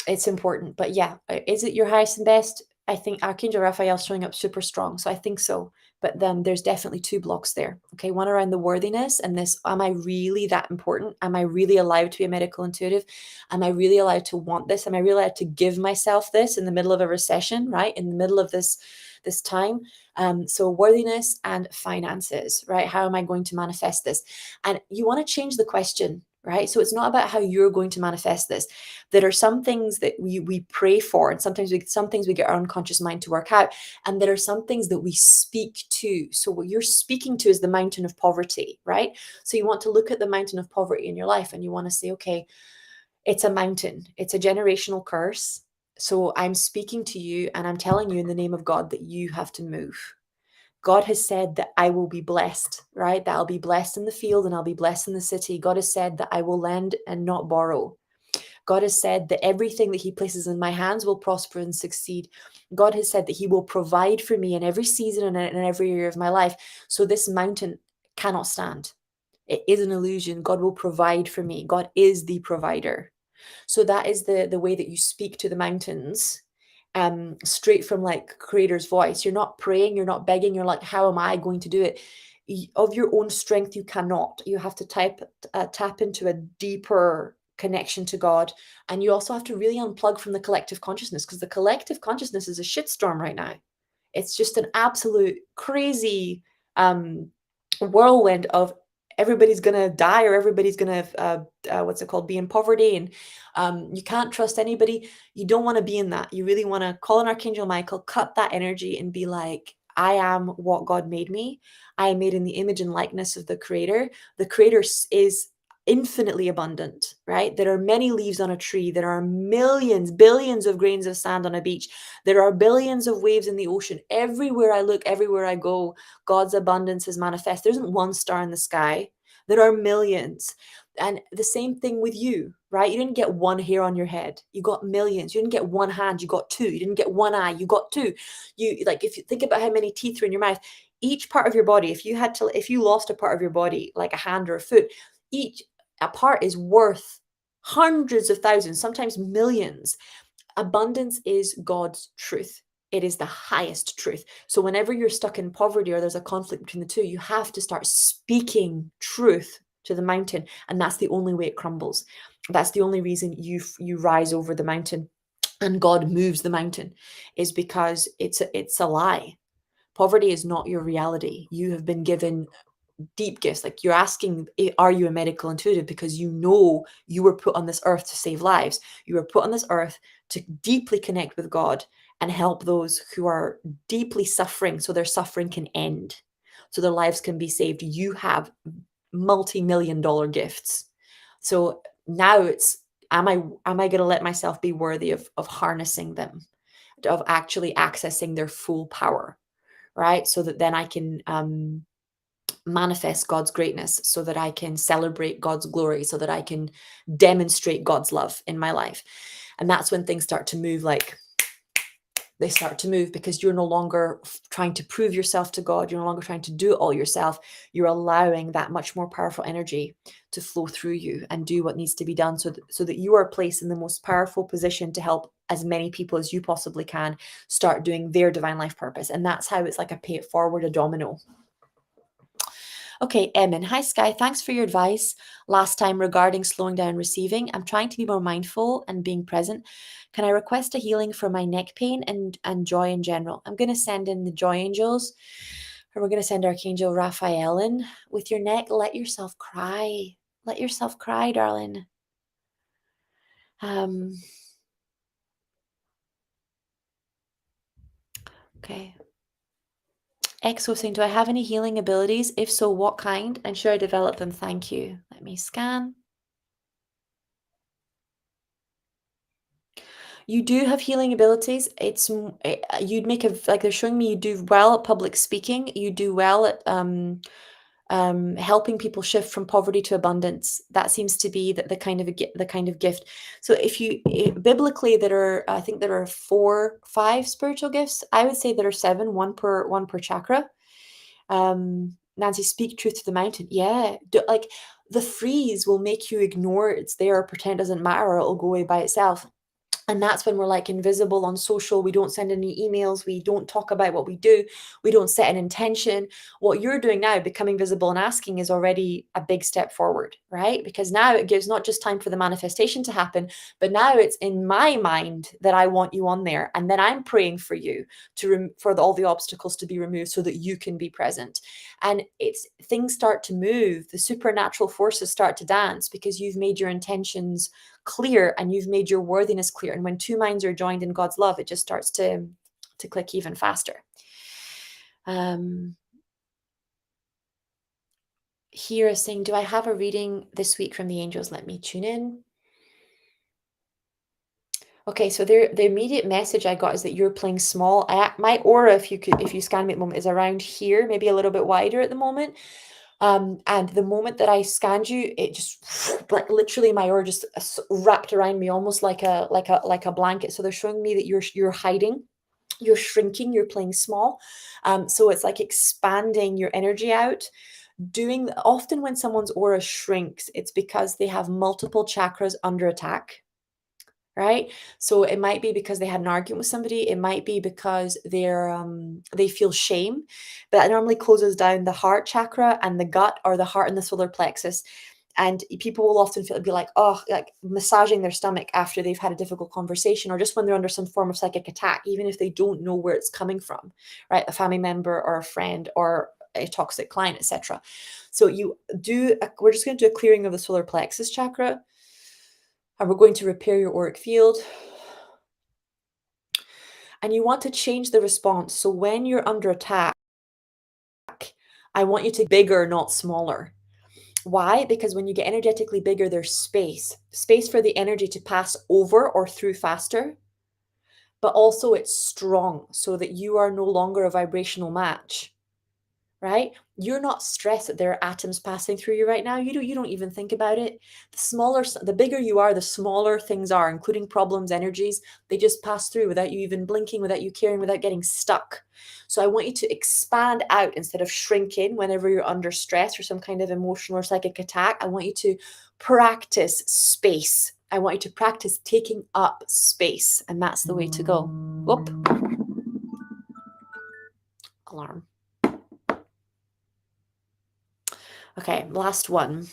It's important. But yeah, is it your highest and best? I think Archangel Raphael's showing up super strong, so I think so. But then there's definitely two blocks there. Okay, one around the worthiness and this, am I really that important? Am I really allowed to be a medical intuitive? Am I really allowed to want this? Am I really allowed to give myself this in the middle of a recession, right? In the middle of this time. So worthiness and finances, right? How am I going to manifest this? And you want to change the question, right? So it's not about how you're going to manifest this. There are some things that we pray for, and some things we get our unconscious mind to work out, and there are some things that we speak to. So what you're speaking to is the mountain of poverty, right? So you want to look at the mountain of poverty in your life, and you want to say, okay, it's a mountain, it's a generational curse. So I'm speaking to you, and I'm telling you in the name of God that you have to move. God has said that I will be blessed, right? That I'll be blessed in the field and I'll be blessed in the city. God has said that I will lend and not borrow. God has said that everything that He places in my hands will prosper and succeed. God has said that He will provide for me in every season and in every area of my life. So this mountain cannot stand. It is an illusion. God will provide for me. God is the provider. So that is the way that you speak to the mountains, straight from like Creator's voice. You're not praying, you're not begging, you're like, how am I going to do it? Of your own strength, you cannot. You have to tap into a deeper connection to God. And you also have to really unplug from the collective consciousness, because the collective consciousness is a shitstorm right now. It's just an absolute crazy whirlwind of everybody's gonna die, or everybody's gonna what's it called, be in poverty, and you can't trust anybody. You don't want to be in that. You really want to call on Archangel Michael, cut that energy, and be like, I am what God made me. I am made in the image and likeness of the Creator. The Creator is infinitely abundant, right? There are many leaves on a tree. There are millions, billions of grains of sand on a beach. There are billions of waves in the ocean. Everywhere I look, everywhere I go, God's abundance is manifest. There isn't one star in the sky. There are millions. And the same thing with you, right? You didn't get one hair on your head. You got millions. You didn't get one hand, you got two. You didn't get one eye, you got two. You, like, if you think about how many teeth are in your mouth, each part of your body, if you lost a part of your body, like a hand or a foot, each a part is worth hundreds of thousands, sometimes millions. Abundance is God's truth. It is the highest truth. So whenever you're stuck in poverty or there's a conflict between the two, you have to start speaking truth to the mountain, and that's the only way it crumbles. That's the only reason you rise over the mountain and God moves the mountain, is because it's a lie. Poverty is not your reality. You have been given deep gifts. Like, you're asking, are you a medical intuitive? Because you know you were put on this earth to save lives. You were put on this earth to deeply connect with God and help those who are deeply suffering, so their suffering can end, so their lives can be saved. You have multi-million dollar gifts. So now it's, am I going to let myself be worthy of harnessing them, of actually accessing their full power, right? So that then I can manifest God's greatness, so that I can celebrate God's glory, so that I can demonstrate God's love in my life. And that's when things start to move, like they start to move, because you're no longer trying to prove yourself to God. You're no longer trying to do it all yourself. You're allowing that much more powerful energy to flow through you and do what needs to be done, so that you are placed in the most powerful position to help as many people as you possibly can start doing their divine life purpose. And that's how it's like a pay it forward, a domino. Okay, Emin. Hi, Sky. Thanks for your advice last time regarding slowing down receiving. I'm trying to be more mindful and being present. Can I request a healing for my neck pain and joy in general? I'm going to send in the joy angels, or we're going to send Archangel Raphael in with your neck. Let yourself cry. Let yourself cry, darling. Okay. Exo saying, do I have any healing abilities? If so, what kind? And should I develop them? Thank you. Let me scan. You do have healing abilities. You'd make a, like, they're showing me you do well at public speaking. You do well at helping people shift from poverty to abundance. That seems to be the kind of the kind of gift. So if you biblically, I think there are 5 spiritual gifts. I would say there are 7, one per chakra. Nancy, speak truth to the mountain. Yeah, like, the freeze will make you ignore it's there, or pretend it doesn't matter, or it'll go away by itself. And that's when we're like invisible on social. We don't send any emails. We don't talk about what we do. We don't set an intention. What you're doing now, becoming visible and asking, is already a big step forward, right? Because now it gives not just time for the manifestation to happen, but now it's in my mind that I want you on there. And then I'm praying for you for all the obstacles to be removed so that you can be present. And it's things start to move. The supernatural forces start to dance because you've made your intentions clear and you've made your worthiness clear. And when two minds are joined in God's love, it just starts to click even faster. Here is saying, do I have a reading this week from the angels? Let me tune in. Okay, so the immediate message I got is that you're playing small. My aura, if you scan me at the moment, is around here, maybe a little bit wider at the moment. And the moment that I scanned you, it just like literally my aura just wrapped around me, almost like a blanket. So they're showing me that you're hiding, you're shrinking, you're playing small. So it's like expanding your energy out. Doing often when someone's aura shrinks, it's because they have multiple chakras under attack. Right? So it might be because they had an argument with somebody. It might be because they feel shame. But that normally closes down the heart chakra and the gut, or the heart and the solar plexus. And people will often feel be like, oh, like massaging their stomach after they've had a difficult conversation, or just when they're under some form of psychic attack, even if they don't know where it's coming from, right? A family member or a friend or a toxic client, etc. So we're just going to do a clearing of the solar plexus chakra. And we're going to repair your auric field. And you want to change the response. So when you're under attack, I want you to be bigger, not smaller. Why? Because when you get energetically bigger, there's space for the energy to pass over or through faster. But also it's strong so that you are no longer a vibrational match. Right? You're not stressed that there are atoms passing through you right now. You don't even think about it. The bigger you are, the smaller things are, including problems, energies. They just pass through without you even blinking, without you caring, without getting stuck. So I want you to expand out instead of shrink in whenever you're under stress or some kind of emotional or psychic attack. I want you to practice space. I want you to practice taking up space, and that's the way to go. Whoop. Alarm. Okay, last one.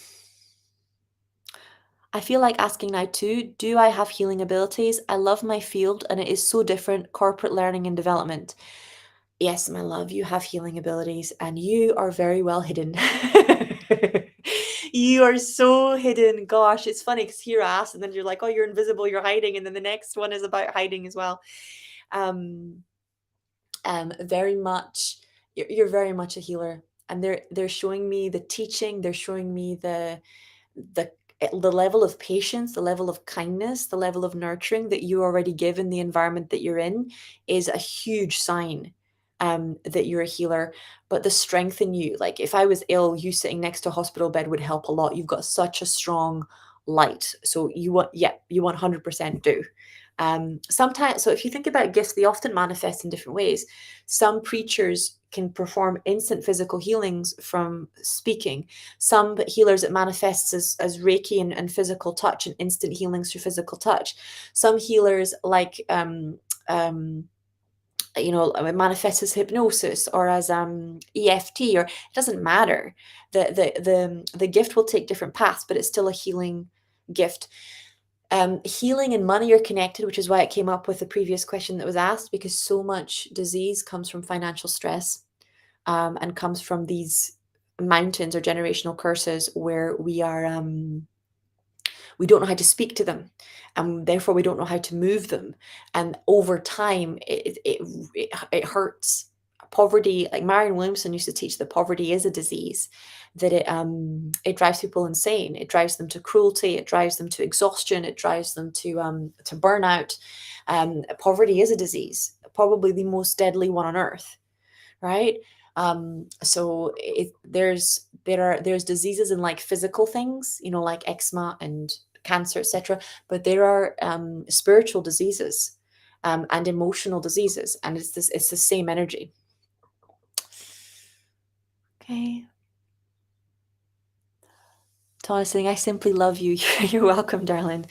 I feel like asking now too, do I have healing abilities? I love my field and it is so different, corporate learning and development. Yes, my love, you have healing abilities and you are very well hidden. You are so hidden. Gosh, it's funny because here I ask and then you're like, oh, you're invisible, you're hiding. And then the next one is about hiding as well. Um, very much, you're very much a healer. And they're showing me the teaching, they're showing me the the level of patience, the level of kindness, the level of nurturing that you already give in the environment that you're in is a huge sign that you're a healer. But the strength in you, like if I was ill, you sitting next to a hospital bed would help a lot. You've got such a strong light. So you 100% do. Sometimes, so if you think about gifts, they often manifest in different ways. Some preachers can perform instant physical healings from speaking. Some healers, it manifests as Reiki and physical touch and instant healings through physical touch. Some healers it manifests as hypnosis or as EFT, or it doesn't matter. The gift will take different paths, but it's still a healing gift. Healing and money are connected, which is why it came up with the previous question that was asked, because so much disease comes from financial stress and comes from these mountains or generational curses where we don't know how to speak to them, and therefore we don't know how to move them. And over time, it hurts. Poverty, like Marion Williamson used to teach, that poverty is a disease, that it drives people insane. It drives them to cruelty. It drives them to exhaustion. It drives them to burnout. Poverty is a disease, probably the most deadly one on earth, right? So there's diseases in like physical things, like eczema and cancer, etc. But there are spiritual diseases and emotional diseases, and it's the same energy. Okay. Tana saying, I simply love you. You're welcome, darling.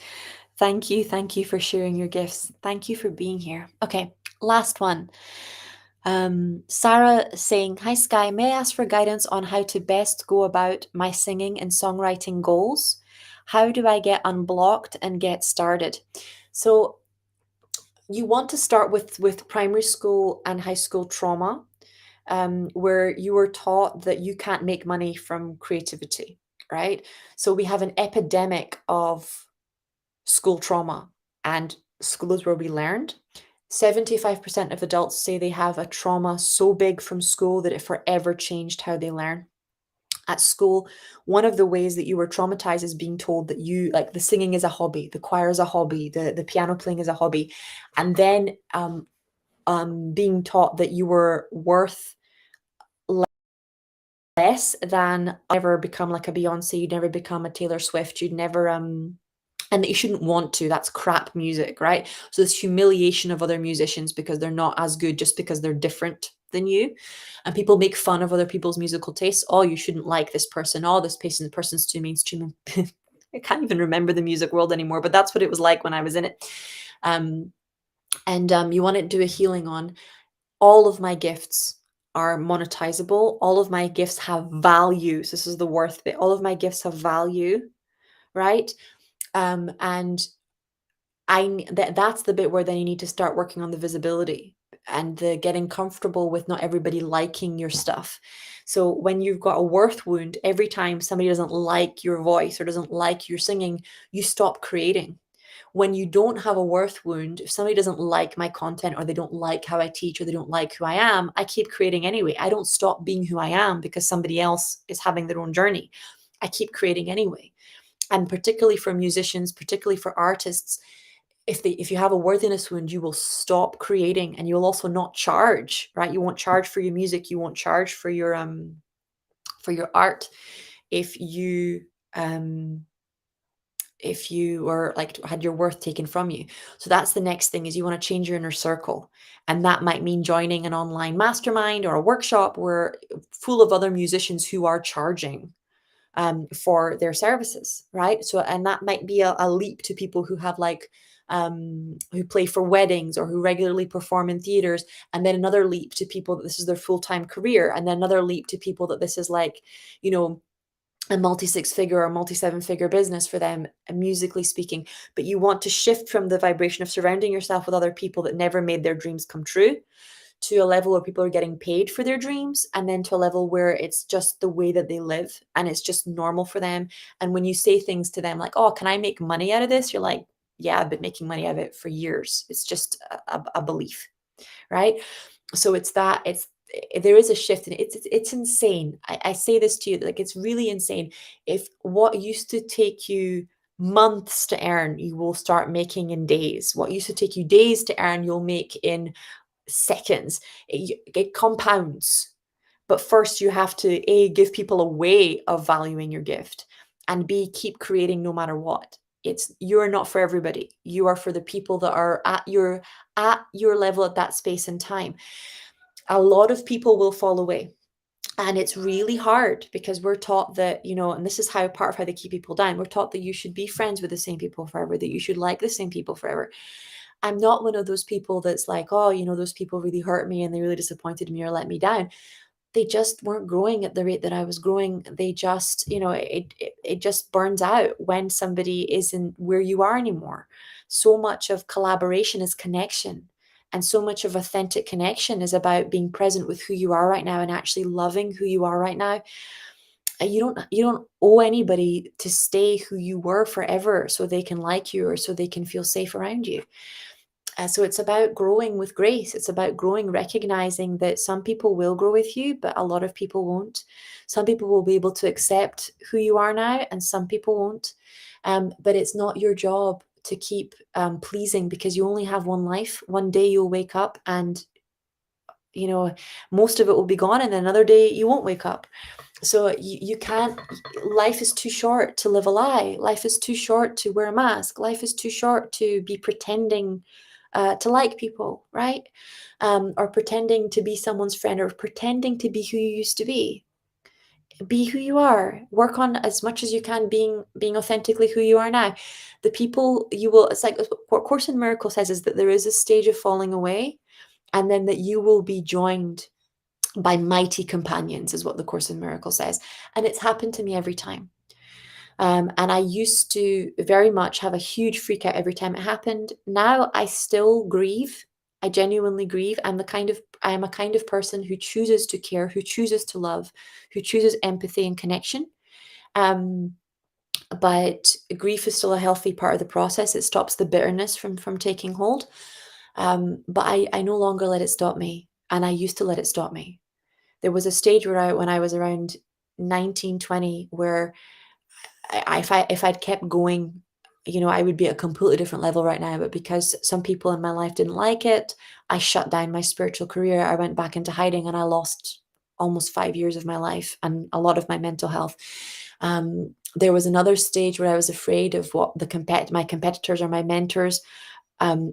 Thank you. Thank you for sharing your gifts. Thank you for being here. Okay, last one. Sarah saying, "Hi Sky, may I ask for guidance on how to best go about my singing and songwriting goals? How do I get unblocked and get started?" So you want to start with primary school and high school trauma, where you were taught that you can't make money from creativity, right? So we have an epidemic of school trauma, and school is where we learned. 75% of adults say they have a trauma so big from school that it forever changed how they learn. At school, one of the ways that you were traumatized is being told that you like the singing is a hobby, the choir is a hobby, the piano playing is a hobby, and then being taught that you were worth less than ever become like a Beyonce, you'd never become a Taylor Swift, you'd never and that you shouldn't want to. That's crap music, right? So this humiliation of other musicians because they're not as good just because they're different than you. And people make fun of other people's musical tastes. Oh, you shouldn't like this person. Oh, this person's too mainstream. I can't even remember the music world anymore, but that's what it was like when I was in it. And you want to do a healing on all of my gifts are monetizable. All of my gifts have values. This is the worth bit. All of my gifts have value, right? And that's the bit where then you need to start working on the visibility and the getting comfortable with not everybody liking your stuff. So when you've got a worth wound, every time somebody doesn't like your voice or doesn't like your singing, you stop creating. When you don't have a worth wound, if somebody doesn't like my content or they don't like how I teach or they don't like who I am, I keep creating anyway. I don't stop being who I am because somebody else is having their own journey. I keep creating anyway. And particularly for musicians, particularly for artists, if you have a worthiness wound, you will stop creating, and you'll also not charge, right? You won't charge for your music, you won't charge for your art if you um if you were like had your worth taken from you. So that's the next thing, is you want to change your inner circle. And that might mean joining an online mastermind or a workshop where full of other musicians who are charging for their services, right? So, and that might be a leap to people who have like, who play for weddings or who regularly perform in theaters. And then another leap to people that this is their full-time career. And then another leap to people that this is like, you know, a multi-6-figure or multi-7-figure business for them, musically speaking. But you want to shift from the vibration of surrounding yourself with other people that never made their dreams come true to a level where people are getting paid for their dreams, and then to a level where it's just the way that they live and it's just normal for them. And when you say things to them like, "Oh, can I make money out of this?" You're like, "Yeah, I've been making money out of it for years." It's just a belief, right? So there is a shift, and it's insane. I say this to you, like it's really insane. If what used to take you months to earn, you will start making in days. What used to take you days to earn, you'll make in seconds. It compounds. But first, you have to A, give people a way of valuing your gift, and B, keep creating no matter what. You're not for everybody. You are for the people that are at your level at that space and time. A lot of people will fall away. And it's really hard because we're taught that, and this is how part of how they keep people down. We're taught that you should be friends with the same people forever, that you should like the same people forever. I'm not one of those people that's like, oh, those people really hurt me and they really disappointed me or let me down. They just weren't growing at the rate that I was growing. They just, it just burns out when somebody isn't where you are anymore. So much of collaboration is connection. And so much of authentic connection is about being present with who you are right now and actually loving who you are right now. And you don't owe anybody to stay who you were forever so they can like you or so they can feel safe around you. So it's about growing with grace. It's about growing, recognizing that some people will grow with you, but a lot of people won't. Some people will be able to accept who you are now, and some people won't. But it's not your job to keep pleasing, because you only have one life. One day you'll wake up and, most of it will be gone, and then another day you won't wake up. So you can't, life is too short to live a lie. Life is too short to wear a mask. Life is too short to be pretending to like people, right? Or pretending to be someone's friend, or pretending to be who you used to be. be who you are. Work on as much as you can being authentically who you are now. The people you will, it's like what Course in Miracles says, is that there is a stage of falling away, and then that you will be joined by mighty companions, is what the Course in Miracles says. And it's happened to me every time. And I used to very much have a huge freak out every time it happened. Now I still grieve. I genuinely grieve. I am a kind of person who chooses to care, who chooses to love, who chooses empathy and connection. Um, but grief is still a healthy part of the process. It stops the bitterness from taking hold. But I no longer let it stop me. And I used to let it stop me. There was a stage when I was around 19, 20, where if I'd kept going, I would be at a completely different level right now. But because some people in my life didn't like it, I shut down my spiritual career. I went back into hiding, and I lost almost 5 years of my life and a lot of my mental health. There was another stage where I was afraid of what my competitors or my mentors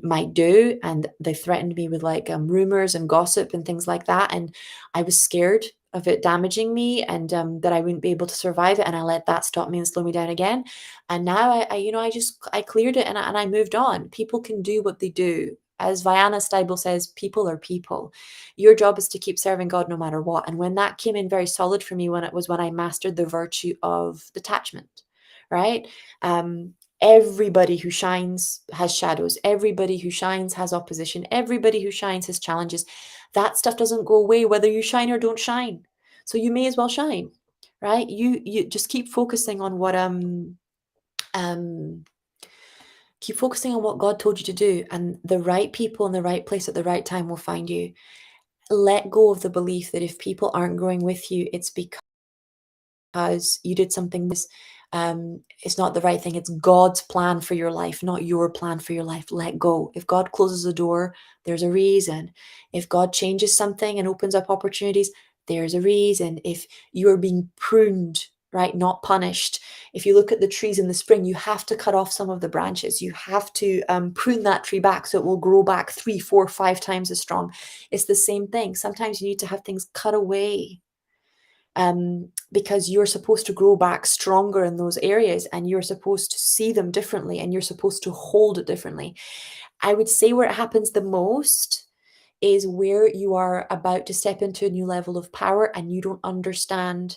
might do, and they threatened me with like rumors and gossip and things like that, and I was scared of it damaging me, and that I wouldn't be able to survive it, and I let that stop me and slow me down again. And now I cleared it, and I moved on. People can do what they do. As Vianna Stibel says, people are people. Your job is to keep serving God no matter what. And when that came in very solid for me, when I mastered the virtue of detachment, right? Um, Everybody who shines has shadows. Everybody who shines has opposition. Everybody who shines has challenges. That stuff doesn't go away whether you shine or don't shine. So you may as well shine, right? You just um keep focusing on what God told you to do, and the right people in the right place at the right time will find you. Let go of the belief that if people aren't growing with you, it's because you did something it's not the right thing. It's God's plan for your life, not your plan for your life. Let go. If God closes a door, there's a reason. If God changes something and opens up opportunities, there's a reason. If you are being pruned, right, not punished. If you look at the trees in the spring, you have to cut off some of the branches. You have to prune that tree back so it will grow back 3, 4, 5 times as strong. It's the same thing. Sometimes you need to have things cut away, because you're supposed to grow back stronger in those areas, and you're supposed to see them differently, and you're supposed to hold it differently. I would say where it happens the most is where you are about to step into a new level of power, and you don't understand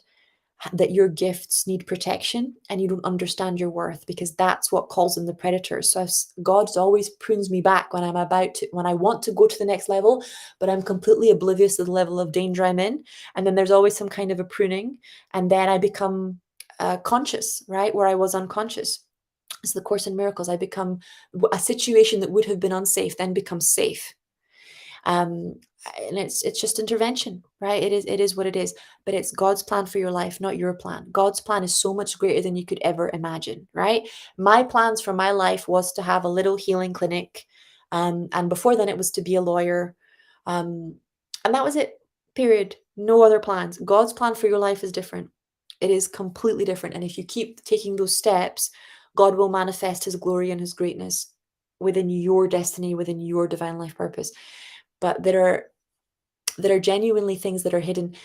that your gifts need protection, and you don't understand your worth, because that's what calls in the predators. So God's always prunes me back when I want to go to the next level, but I'm completely oblivious to the level of danger I'm in. And then there's always some kind of a pruning, and then I become conscious, right, where I was unconscious. So the Course in Miracles, I become a situation that would have been unsafe then becomes safe. um and it's just intervention, right? It is what it is. But it's God's plan for your life, not your plan. God's plan is so much greater than you could ever imagine, right? My plans for my life was to have a little healing clinic, and before then it was to be a lawyer, um and that was it, period. No other plans. God's plan for your life is different. It is completely different, and if you keep taking those steps, God will manifest his glory and his greatness within your destiny, within your divine life purpose. But there are genuinely things that are hidden.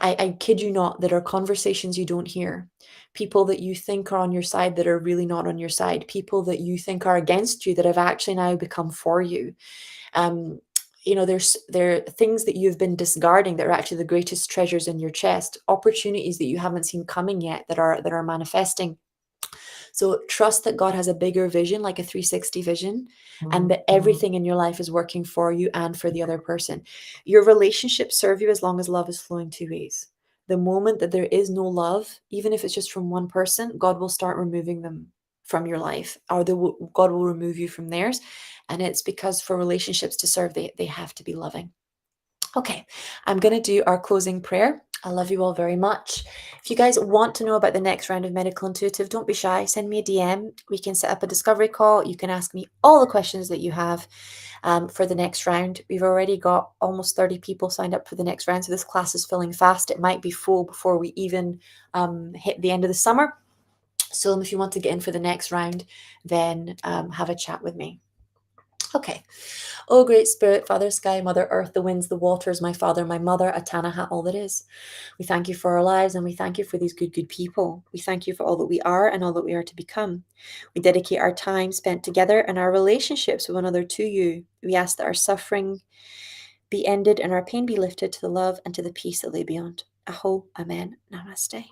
I kid you not, that are conversations you don't hear. People that you think are on your side that are really not on your side. People that you think are against you that have actually now become for you. Um, there are things that you've been discarding that are actually the greatest treasures in your chest. Opportunities that you haven't seen coming yet that are manifesting. So trust that God has a bigger vision, like a 360 vision, and that everything in your life is working for you and for the other person. Your relationships serve you as long as love is flowing two ways. The moment that there is no love, even if it's just from one person, God will start removing them from your life, or God will remove you from theirs. And it's because for relationships to serve, they have to be loving. Okay, I'm going to do our closing prayer. I love you all very much. If you guys want to know about the next round of Medical Intuitive, don't be shy. Send me a DM. We can set up a discovery call. You can ask me all the questions that you have for the next round. We've already got almost 30 people signed up for the next round, so this class is filling fast. It might be full before we even hit the end of the summer. So if you want to get in for the next round, then have a chat with me. Okay. Oh, great spirit, Father Sky, Mother Earth, the winds, the waters, my father, my mother, Atanaha, all that is. We thank you for our lives and we thank you for these good, good people. We thank you for all that we are and all that we are to become. We dedicate our time spent together and our relationships with one another to you. We ask that our suffering be ended and our pain be lifted to the love and to the peace that lay beyond. Aho, Amen, Namaste.